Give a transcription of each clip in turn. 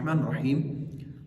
الرحمن الرحیم۔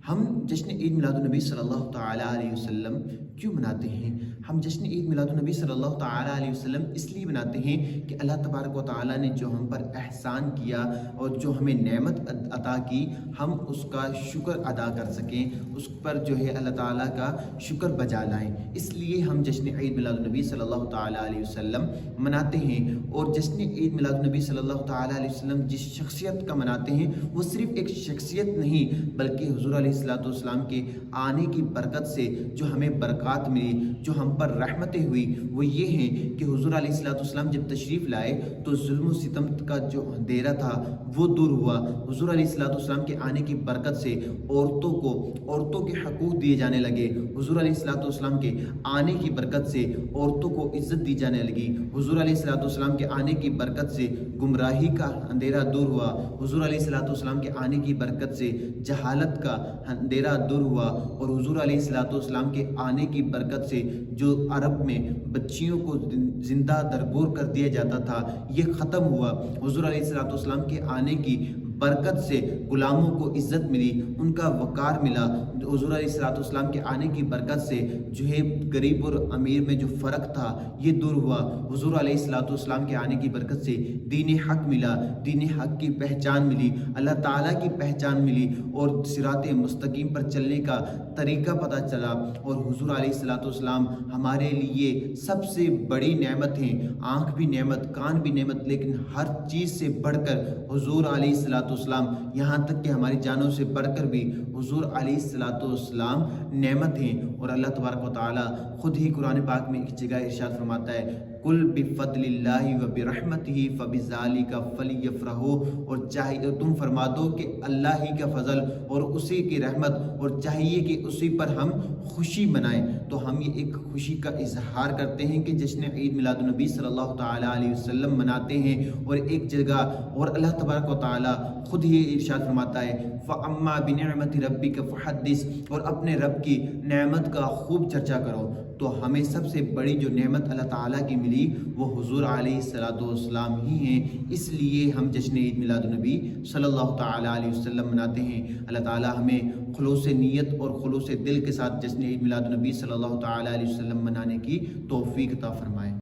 ہم جشن عید میلاد النبی صلی اللہ تعالیٰ علیہ وسلم کیوں مناتے ہیں؟ ہم جشن عید میلاد النبی صلی اللہ تعالیٰ علیہ وسلم اس لیے مناتے ہیں کہ اللہ تبارک و تعالیٰ نے جو ہم پر احسان کیا اور جو ہمیں نعمت عطا کی، ہم اس کا شکر ادا کر سکیں، اس پر جو ہے اللہ تعالیٰ کا شکر بجا لائیں۔ اس لیے ہم جشن عید میلاد النبی صلی اللہ تعالیٰ علیہ وسلم مناتے ہیں۔ اور جشن عید میلاد النبی صلی اللہ تعالیٰ علیہ وسلم جس شخصیت کا مناتے ہیں وہ صرف ایک شخصیت نہیں، بلکہ حضور علیہ السلام کے آنے کی برکت سے جو ہمیں برکات ملی، جو ہم پر رحمتیں ہوئی، وہ یہ ہیں کہ حضور علیہ السلام جب تشریف لائے تو ظلم و ستم کا جو اندھیرا تھا وہ دور ہوا۔ حضور علیہ السلام کے آنے کی برکت سے عورتوں کے حقوق دیے جانے لگے۔ حضور علیہ السلام کے آنے کی برکت سے عورتوں کو عزت دی جانے لگی۔ حضور علیہ السلام کے آنے کی برکت سے گمراہی کا اندھیرا دور ہوا۔ حضور علیہ السلام کے آنے کی برکت سے جہالت کا اندھیرا دور ہوا۔ اور حضور علیہ السلام کے آنے کی برکت سے جو عرب میں بچیوں کو زندہ درگور کر دیا جاتا تھا یہ ختم ہوا۔ حضور علیہ السلام کے آنے کی برکت سے غلاموں کو عزت ملی، ان کا وقار ملا۔ حضور علیہ السلام کے آنے کی برکت سے جو ہے غریب اور امیر میں جو فرق تھا یہ دور ہوا۔ حضور علیہ السلام کے آنے کی برکت سے دین حق ملا، دین حق کی پہچان ملی، اللہ تعالیٰ کی پہچان ملی اور صراط مستقیم پر چلنے کا طریقہ پتہ چلا۔ اور حضور علیہ السلام ہمارے لیے سب سے بڑی نعمت ہیں، آنکھ بھی نعمت، کان بھی نعمت، لیکن ہر چیز سے بڑھ کر حضور علیہ السلام، یہاں تک کہ ہماری جانوں سے بڑھ کر بھی حضور علیہ السلام نعمت ہیں۔ اور اللہ تبارک و تعالیٰ خود ہی قرآن پاک میں ایک جگہ ارشاد فرماتا ہے، قل بفضل اللہ وبرحمتہ فبذالک فلیفرحوا، اور چاہیے تم فرما دو کہ اللہ ہی کا فضل اور اسی کی رحمت، اور چاہیے کہ اسی پر ہم خوشی منائیں۔ تو ہم یہ ایک خوشی کا اظہار کرتے ہیں کہ جشن عید میلاد النبی صلی اللہ تعالیٰ علیہ وسلم مناتے ہیں۔ اور ایک جگہ اور اللہ تبارک و تعالیٰ خود ہی ارشاد فرماتا ہے، فَأَمَّا بِنِعْمَةِ رَبِّكَ فَحَدِّثْ، اور اپنے رب کی نعمت کا خوب چرچا کرو۔ تو ہمیں سب سے بڑی جو نعمت اللہ تعالیٰ کی ملی وہ حضور علیہ السلام ہی ہیں۔ اس لیے ہم جشن عید میلاد النبی صلی اللہ تعالیٰ علیہ وسلم مناتے ہیں۔ اللہ تعالیٰ ہمیں خلوص نیت اور خلوص دل کے ساتھ جشن عید میلاد النبی صلی اللہ تعالیٰ علیہ وسلم منانے کی توفیق عطا فرمائے۔